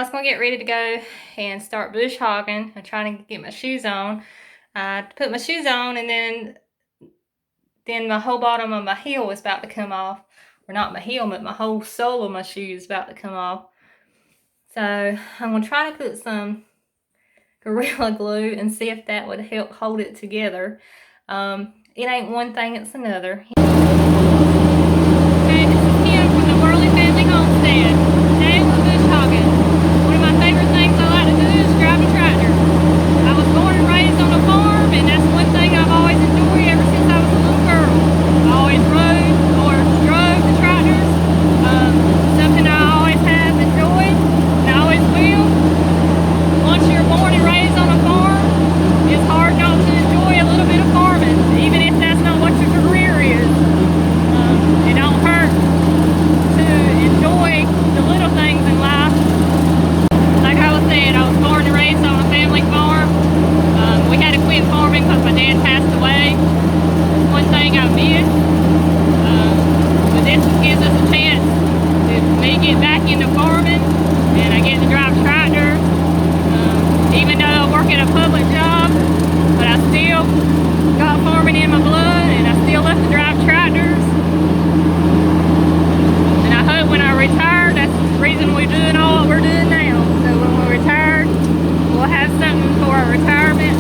was going to get ready to go and start bush hogging. I'm trying to get my shoes on. I put my shoes on, and then my whole bottom of my heel was about to come off. Or not my heel, but my whole sole of my shoe is about to come off. So I'm going to try to put some Gorilla Glue and see if that would help hold it together. It ain't one thing, it's another. Okay, this is Kim from the Worley Family Homestead. Today we're bush hogging. One of my favorite things I like to do is drive a tractor. I was born and raised on a farm, and that's one thing I've always enjoyed ever since I was a little girl. I always rode or drove the tractors. Something I always have enjoyed, and I always will. Once you're born and raised on a farm, it's hard not to enjoy a little bit of farming, even if that's not what your career is. It don't hurt to enjoy the little things in life. Like I was saying, I was born and raised on a family farm. We had to quit farming because my dad passed away. That's one thing I miss. But this gives us a chance to maybe get back into farming, and I get to drive tractors. Even though I work at a public job, but I still got farming in my blood, and I still love to drive tractors. And I hope when I retire, that's the reason we're doing all what we're doing now. So when we're retired, we'll have something for our retirement.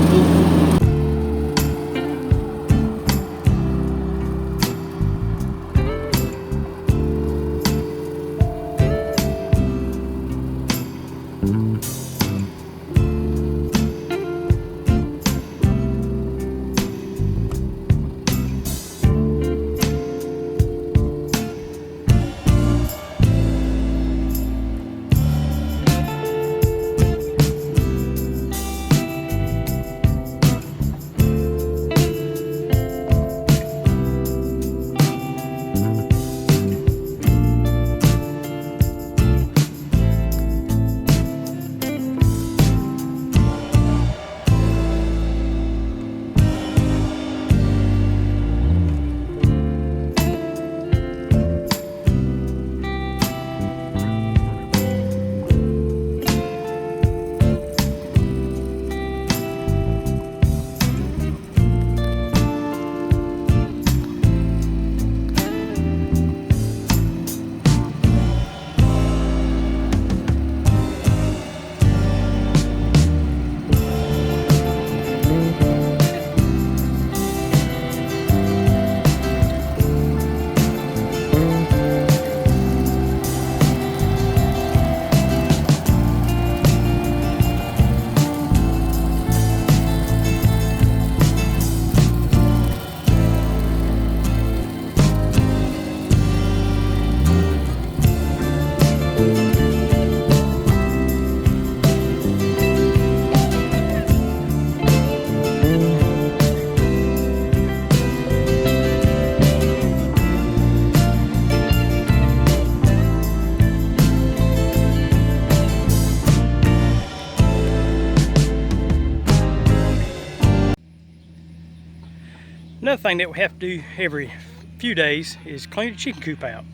Another thing that we have to do every few days is clean the chicken coop out.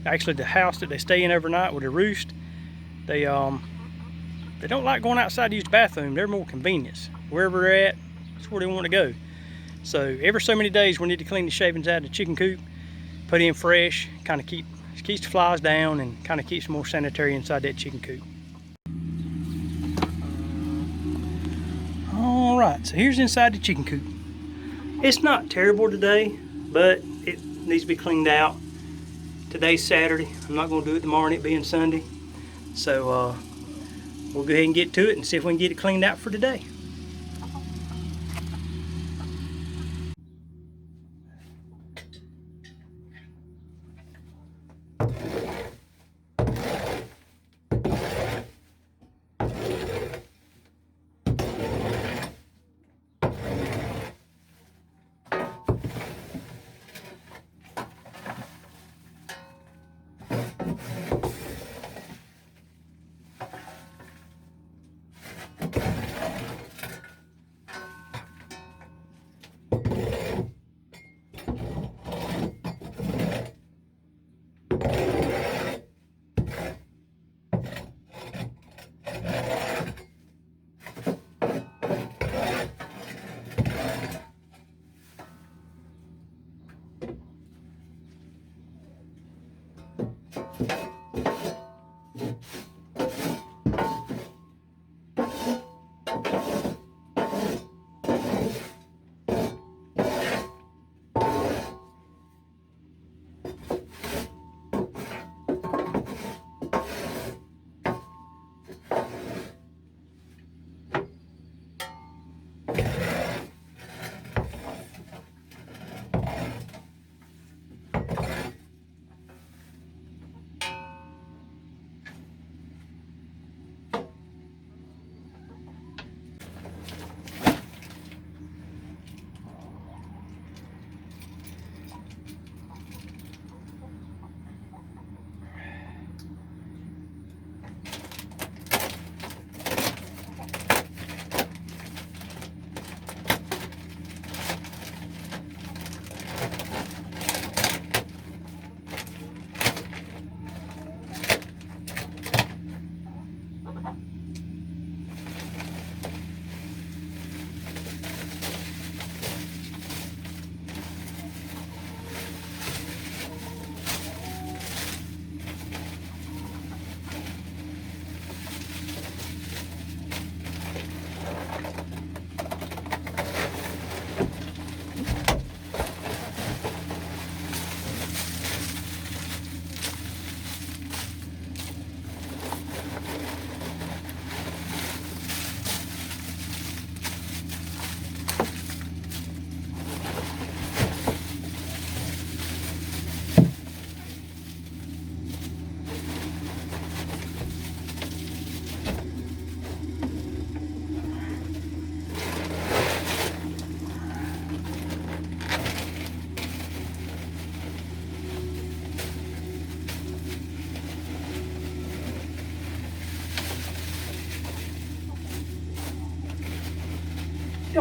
Actually, the house that they stay in overnight with their roost, they don't like going outside to use the bathroom. They're more convenience. Wherever they're at, that's where they want to go. So every so many days we need to clean the shavings out of the chicken coop, put in fresh, kind of keeps the flies down, and kind of keeps more sanitary inside that chicken coop. All right, so here's inside the chicken coop. It's not terrible today, but it needs to be cleaned out. Today's Saturday. I'm not going to do it tomorrow, it being Sunday. So we'll go ahead and get to it and see if we can get it cleaned out for today.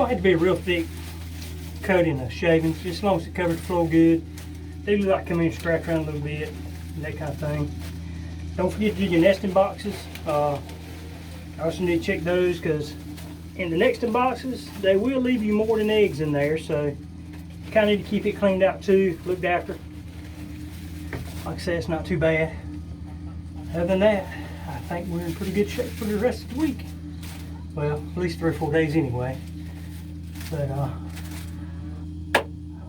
don't have to be a real thick coating of shavings, just as long as it covers the floor good. They do like come in and scratch around a little bit and that kind of thing. Don't forget to do your nesting boxes. I also need to check those because in the nesting boxes, they will leave you more than eggs in there, so you kind of need to keep it cleaned out too, looked after. Like I said, it's not too bad. Other than that, I think we're in pretty good shape for the rest of the week. Well, at least 3 or 4 days anyway. But I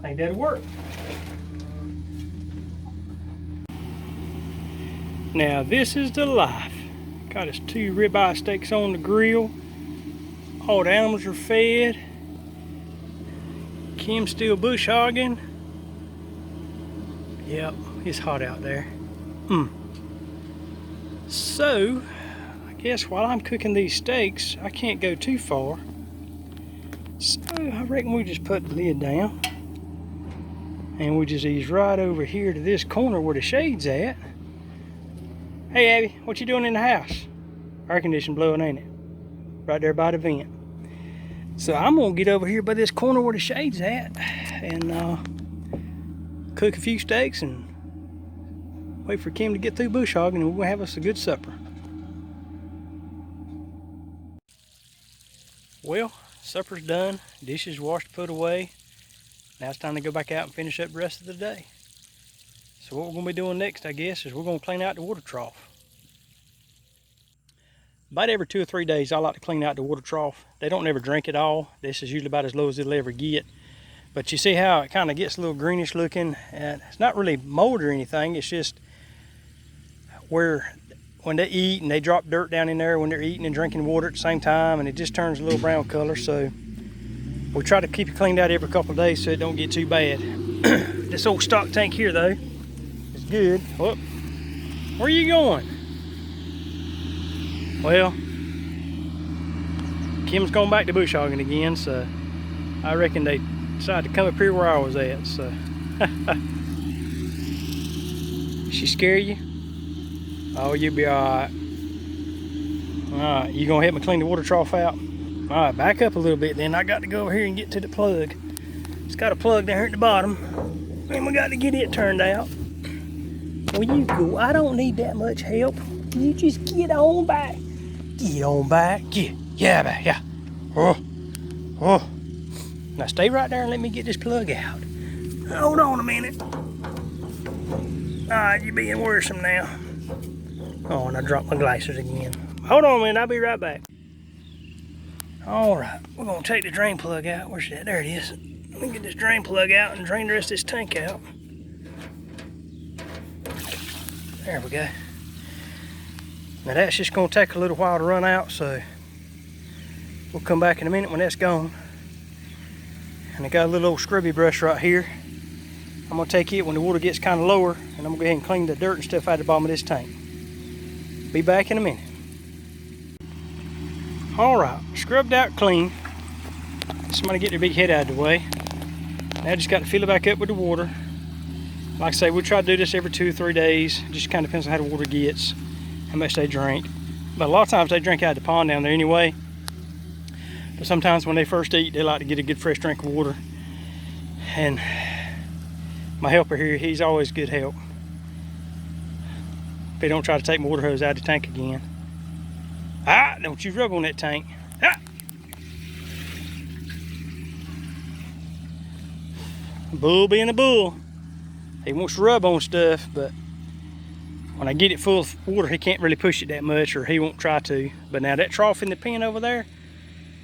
think that'll work. Now this is the life. Got us 2 ribeye steaks on the grill. All the animals are fed. Kim's still bush hogging. Yep, it's hot out there. So, I guess while I'm cooking these steaks, I can't go too far. So I reckon we just put the lid down. And we just ease right over here to this corner where the shade's at. Hey Abby, what you doing in the house? Air conditioning blowing, ain't it? Right there by the vent. So I'm gonna get over here by this corner where the shade's at and cook a few steaks and wait for Kim to get through bush hogging, and we're gonna have us a good supper. Well, supper's done, dishes washed, put away. Now it's time to go back out and finish up the rest of the day. So what we're going to be doing next, I guess, is we're going to clean out the water trough. About every 2 or 3 days, I like to clean out the water trough. They don't ever drink it all. This is usually about as low as it'll ever get. But you see how it kind of gets a little greenish looking. And it's not really mold or anything. It's just where when they eat and they drop dirt down in there when they're eating and drinking water at the same time, and it just turns a little brown color. So we try to keep it cleaned out every couple of days so it don't get too bad. This old stock tank here though, good. Whoop. Where are you going? Well, Kim's going back to bush hogging again, so I reckon they decided to come up here where I was at. So, she scare you? Oh, you'll be all right. All right, you gonna help me clean the water trough out? All right, back up a little bit. Then I got to go over here and get to the plug. It's got a plug down here at the bottom, and we got to get it turned out. Well, you go. I don't need that much help. You just get on back. Get on back. Yeah, back. Yeah. Oh. Now stay right there and let me get this plug out. Hold on a minute. All right, you're being worrisome now. Oh, and I dropped my glasses again. Hold on a minute. I'll be right back. All right, we're gonna take the drain plug out. Where's that? There it is. Let me get this drain plug out and drain the rest of this tank out. There we go. Now that's just gonna take a little while to run out, so we'll come back in a minute when that's gone. And I got a little old scrubby brush right here. I'm gonna take it when the water gets kind of lower, and I'm gonna go ahead and clean the dirt and stuff out of the bottom of this tank. Be back in a minute. All right, scrubbed out clean. Somebody get their big head out of the way. Now just got to fill it back up with the water. Like I say, we'll try to do this every 2 or 3 days. Just kind of depends on how the water gets, how much they drink. But a lot of times they drink out of the pond down there anyway. But sometimes when they first eat, they like to get a good fresh drink of water. And my helper here, he's always good help. If they don't try to take my water hose out of the tank again. Ah, don't you rub on that tank. Ah. Bull being a bull. He wants to rub on stuff, but when I get it full of water, he can't really push it that much, or he won't try to. But now that trough in the pen over there,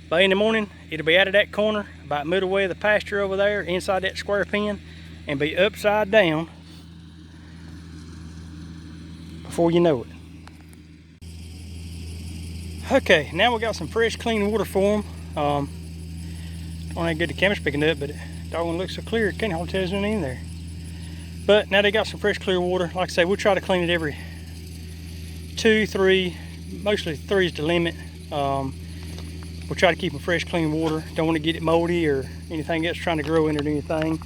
by in the morning, it'll be out of that corner, about middle way of the pasture over there, inside that square pen, and be upside down before you know it. Okay, now we got some fresh, clean water for them. Don't know how good the camera's picking up, but it doggone looks so clear, can't hardly tell there's nothing in there. But now they got some fresh, clear water. Like I say, we'll try to clean it every 2, 3, mostly 3 is the limit. We'll try to keep them fresh, clean water. Don't want to get it moldy or anything else trying to grow in it or anything.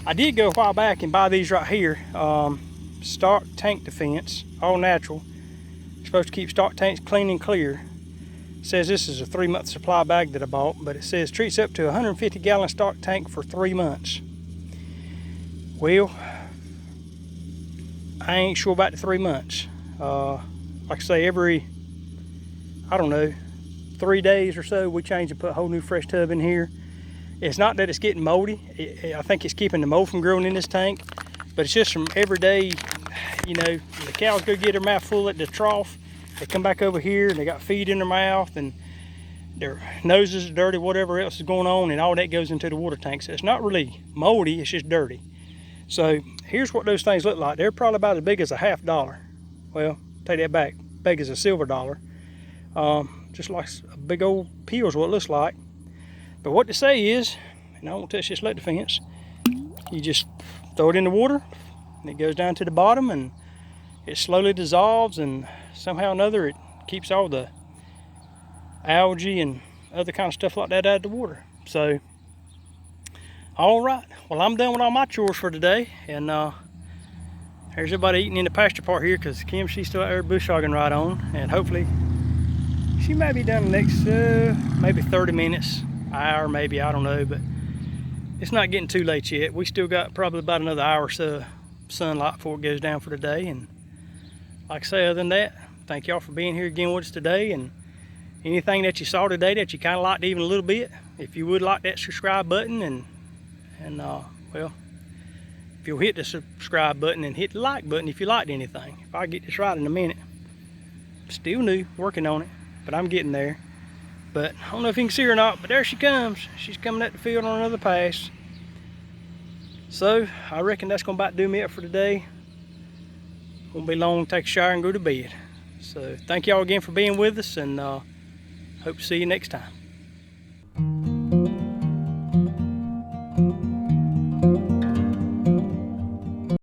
I did go a while back and buy these right here. Stock tank defense, all natural. Supposed to keep stock tanks clean and clear. It says this is a 3-month supply bag that I bought, but it says treats up to a 150-gallon stock tank for 3 months. Well, I ain't sure about the 3 months. Like I say, every, I don't know, 3 days or so, we change and put a whole new fresh tub in here. It's not that it's getting moldy. I think it's keeping the mold from growing in this tank, but it's just from every day, you know, the cows go get their mouth full at the trough. They come back over here and they got feed in their mouth and their noses are dirty, whatever else is going on, and all that goes into the water tank. So it's not really moldy, it's just dirty. So here's what those things look like. They're probably about as big as a $50. Well, take that back, big as a silver dollar. Just like a big old peel is what it looks like. But what they say is, and I won't touch this electric fence, you just throw it in the water and it goes down to the bottom and it slowly dissolves, and somehow or another it keeps all the algae and other kind of stuff like that out of the water. So, all right, well, I'm done with all my chores for today, and there's everybody eating in the pasture part here because Kim, she's still out there bush hogging right on, and hopefully she might be done the next maybe 30 minutes, hour maybe, I don't know, but it's not getting too late yet. We still got probably about another hour or so sunlight before it goes down for the day. And like I say, other than that, thank y'all for being here again with us today, and anything that you saw today that you kind of liked even a little bit, if you would like that subscribe button, and well, if you'll hit the subscribe button and hit the like button if you liked anything. If I get this right in a minute. Still new, working on it, but I'm getting there. But I don't know if you can see her or not, but there she comes. She's coming up the field on another pass. So I reckon that's gonna about do me up for today. Won't be long, take a shower and go to bed. So thank y'all again for being with us, and hope to see you next time.